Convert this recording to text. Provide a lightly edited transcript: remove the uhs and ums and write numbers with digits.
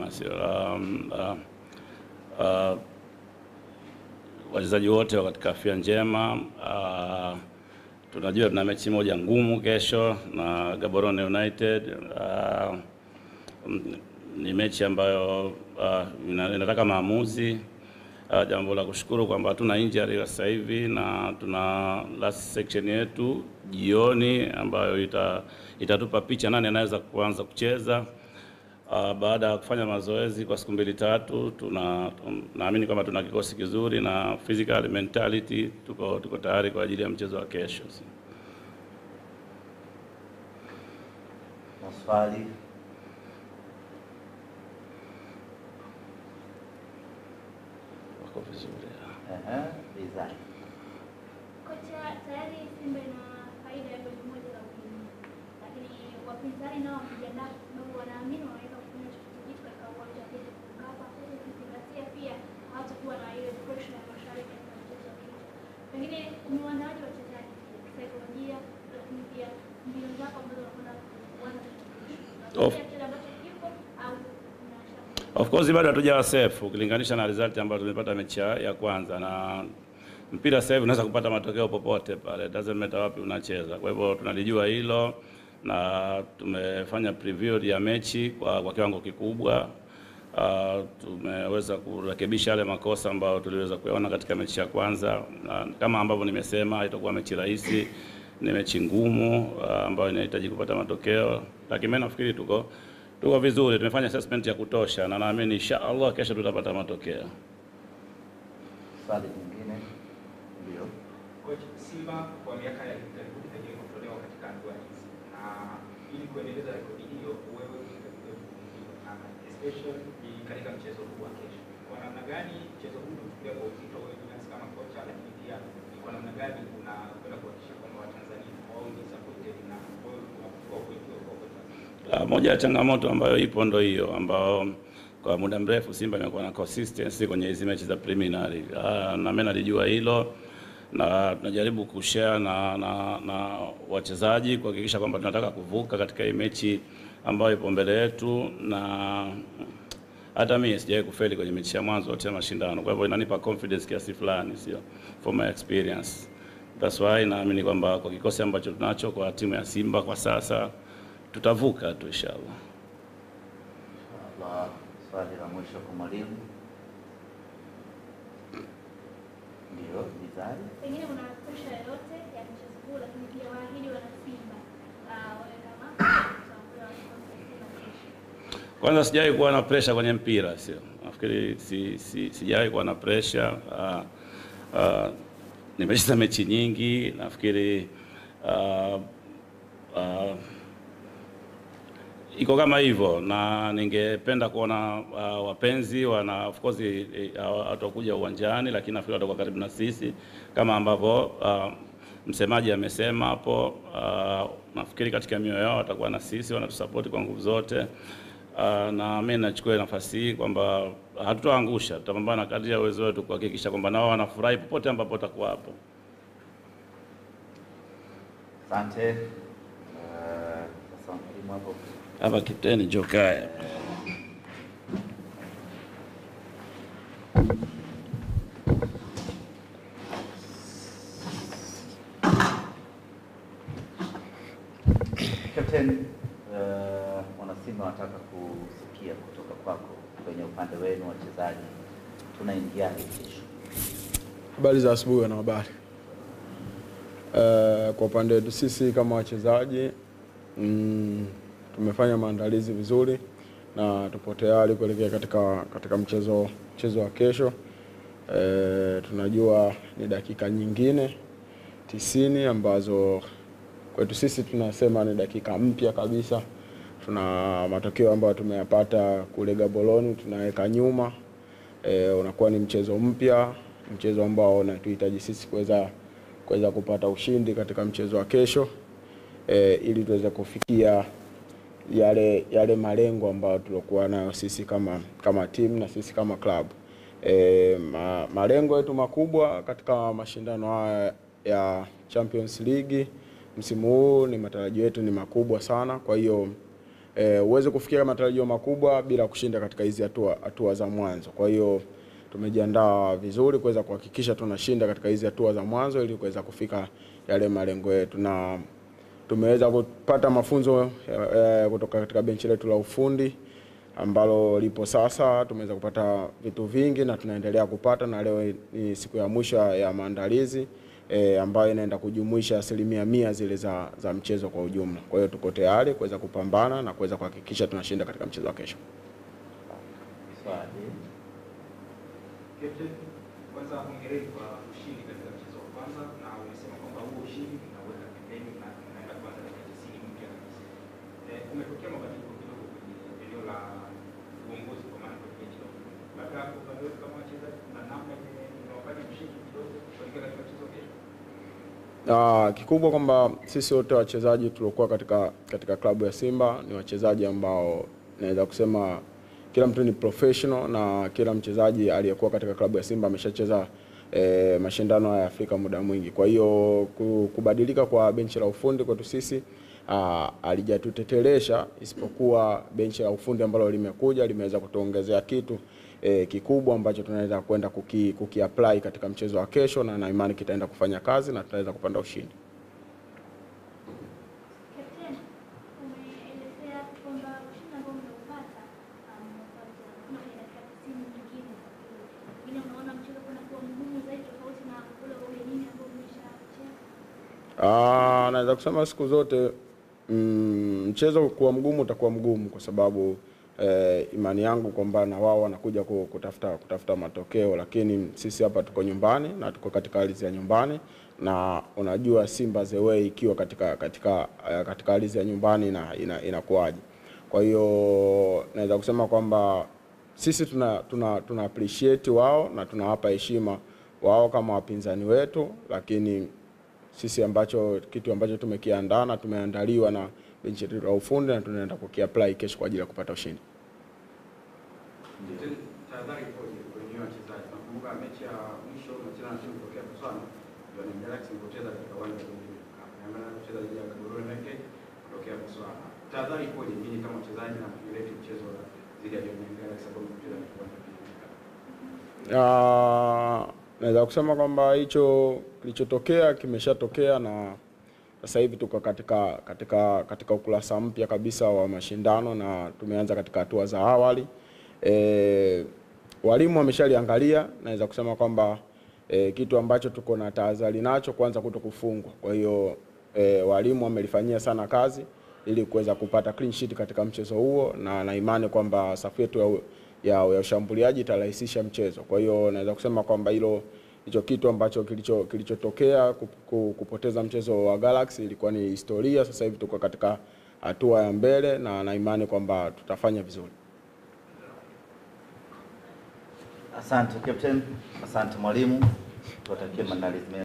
njema, sio wachezaji wote katika afya njema. Tunajua tuna mechi moja ngumu kesho na Gaborone United. Ni mechi ambayo inataka maamuzi. Jambo la kushukuru kwamba hatuna injury sasa hivi na tuna last section yetu jioni ambayo itatupa picha nani anaweza kuanza kucheza. Baada ya kufanya mazoezi kwa siku 2-3 naamini kwamba tuna kikosi kizuri na physical mentality tuko tayari kwa ajili ya mchezo wa kesho. Maswali? Wako vizuri. Design. Kocha, tayari Simba ina faida ya goli moja la ugenini. Lakini wapinzani nao wamejiandaa kwa sababu wanaamini wanaweza kufanya chochote katika uwanja wa Mkapa. Kuzingatia pia hawatakuwa na ile pressure ya mashariki katika mchezo wa kesho. Pengine umewaandaaje wachezaji kisaikolojia, lakini pia mbinu zako ambazo wanakwenda kuanza Of course bado hatujawa safe ukilinganisha na result ambayo tumepata mechi ya kwanza, na mpira sasa hivi unaweza kupata matokeo popote pale, doesn't matter wapi unacheza. Kwa hivyo tunalijua hilo na tumefanya preview ya mechi kwa kiwango kikubwa. Tumeweza kurekebisha yale makosa ambayo tuliweza kuyaona katika mechi ya kwanza. Kama ambavyo nimesema, itakuwa mechi rahisi, ni mechi ngumu ambayo inahitaji kupata matokeo, lakini mimi nafikiri tuko vizuri, tumefanya assessment ya kutosha na naamini inshallah kesho tutapata matokeo. Swali nyingine? Ndio. Coach, Simba kwa miaka ya karibuni hajawahi kutolewa katika hatua hizi, na ili kuendeleza rekodi hiyo wewe especially katika mchezo huu wa kesho, kwa namna gani mchezo huu unachukulia kwa uzito wewe binafsi kama kocha, lakini pia kwa namna gani unakwenda kuhakikisha kwamba Watanzania wao ni supported na wao kwa kweli kwa moja ya changamoto ambayo ipo ndo hiyo, ambao kwa muda mrefu Simba imekuwa na consistency kwenye hizo mechi za preliminary. Na mimi nalijua hilo na tunajaribu kushare na wachezaji kuhakikisha kwamba tunataka kuvuka katika hii mechi ambayo ipo mbele yetu, na hata mimi sijawahi kufeli kwenye mechi ya mwanzo yote ya mashindano. Kwa hivyo inanipa confidence kiasi fulani, sio from my experience. That's why naamini kwamba kwa kikosi ambacho tunacho kwa timu ya Simba kwa sasa tutavuka tu inshallah. Swali la mwisho kwa mwalimu. Ndio, Bizari. Pengine kuna pressure yoyote ya mchezo huu, lakini pia waahidi wana Simba wale kama kwanza sijawahi kuwa na pressure kwenye mpira, sio. Nafikiri sijawahi kuwa na pressure. Nimecheza mechi nyingi, nafikiri iko kama hivyo, na ningependa kuona wapenzi of course watakuja uwanjani, lakini nafikiri watakuwa karibu na sisi kama ambavyo msemaji amesema hapo. Nafikiri katika mioyo yao watakuwa na sisi, wanatusupport kwa nguvu zote. Na mimi nachukua nafasi hii kwamba hatutaangusha, tutapambana kadri ya uwezo wetu kuhakikisha kwamba nao wanafurahi popote ambapo watakuwa hapo. Asante. Sasa mwalimu hapo. Hapa kiteni Jokaya. Captain, wanasimba wanataka kusikia kutoka kwako kwenye upande wenu wachezaji, tunaingiaje kesho? Habari za asubuhi na habari. Kwa upande wetu sisi kama wachezaji tumefanya maandalizi vizuri na tupo tayari kuelekea katika mchezo wa kesho. Tunajua ni dakika nyingine 90 ambazo kwetu sisi tunasema ni dakika mpya kabisa. Tuna matokeo ambayo tumeyapata kule Gaborone tunaweka nyuma. Unakuwa ni mchezo mpya, mchezo ambao unatuhitaji sisi kuweza kupata ushindi katika mchezo wa kesho, ili tuweze kufikia yale malengo ambayo tulikuwa nayo sisi kama team na sisi kama club. Malengo yetu makubwa katika mashindano haya ya Champions League msimu huu, ni matarajio yetu ni makubwa sana. Kwa hiyo uweze kufikia matarajio makubwa bila kushinda katika hizi hatua za mwanzo. Kwa hiyo tumejiandaa vizuri kuweza kuhakikisha tunashinda katika hizi hatua za mwanzo ili kuweza kufika yale malengo yetu, na tumeweza kupata mafunzo kutoka katika benchi letu la ufundi ambalo lipo sasa. Tumeweza kupata vitu vingi na tunaendelea kupata, na leo ni siku ya mwisho ya maandalizi ambayo inaenda kujumuisha 100% zile za mchezo kwa ujumla. Kwa hiyo tuko tayari kuweza kupambana na kuweza kuhakikisha tunashinda katika mchezo wa kesho. Captain, kwanza hongereni kwa ushindi katika mchezo wa kwanza, na umesema kwamba huo ushindi unaweka pembeni na unaenda kwanza katika 90 mpya kabisa. Umetokea mabadiliko kidogo kwenye eneo la uongozi kwa maana kwenye mechi. Labda kwa upande wetu kama wachezaji kuna namna inawafanya mshindi kidogo katika mchezo wa kesho. Kikubwa kwamba sisi wote wachezaji tuliokuwa katika klabu ya Simba ni wachezaji ambao naweza kusema kila mtu ni professional, na kila mchezaji aliyekuwa katika klabu ya Simba ameshacheza mashindano ya Afrika muda mwingi. Kwa hiyo kubadilika kwa benchi la ufundi kwetu sisi alijatutetelesha, isipokuwa benchi la ufundi ambalo limekuja limeweza kutuongezea kitu kikubwa ambacho tunaweza kwenda kukiapply katika mchezo wa kesho, na imani kitaenda kufanya kazi na tutaweza kupanda ushindi. Naweza kusema siku zote mchezo kuwa mgumu utakuwa mgumu, kwa sababu imani yangu kwamba na wao wanakuja kutafuta matokeo, lakini sisi hapa tuko nyumbani na tuko katika ardhi ya nyumbani, na unajua Simba the way ikiwa katika ardhi ya nyumbani na inakuaje. Kwa hiyo naweza kusema kwamba sisi tuna appreciate wao na tunawapa heshima wao kama wapinzani wetu, lakini sisi kitu ambacho tumekiandaa na tumeandaliwa na benchi la ufundi na tunaenda kukiapply kesho kwa ajili ya kupata ushindi. Tahadhari ipoje kwenye wachezaji? Nakumbuka mechi ya mwisho tunacheza na timu kutoka Botswana, ndio Galaxy ilipoteza katika uwanja wa Benjamin Mkapa. Naamini kucheza dhidi ya Gaborone kutoka Botswana. Tahadhari ipoje nyinyi kama wachezaji na kuelekea mchezo dhidi ya Galaxy ambao mtacheza katika uwanja wa Benjamin Mkapa? Naweza kusema kwamba hicho kilichotokea kimeshatokea, na sasa hivi tuko katika ukurasa mpya kabisa wa mashindano na tumeanza katika hatua za awali. Walimu wameshaliangalia, naweza kusema kwamba kitu ambacho tuko na tahadhari nacho kwanza kutokufungwa. Kwa hiyo walimu wamelifanyia sana kazi ili kuweza kupata clean sheet katika mchezo huo, na imani kwamba safu yetu ya ushambuliaji itarahisisha mchezo. Kwa hiyo naweza kusema kwamba hicho kitu ambacho kilichotokea kupoteza mchezo wa Galaxy ilikuwa ni historia. Sasa hivi tuko katika hatua ya mbele na imani kwamba tutafanya vizuri. Asante Captain, asante mwalimu, tuwatakie maandalizi mema.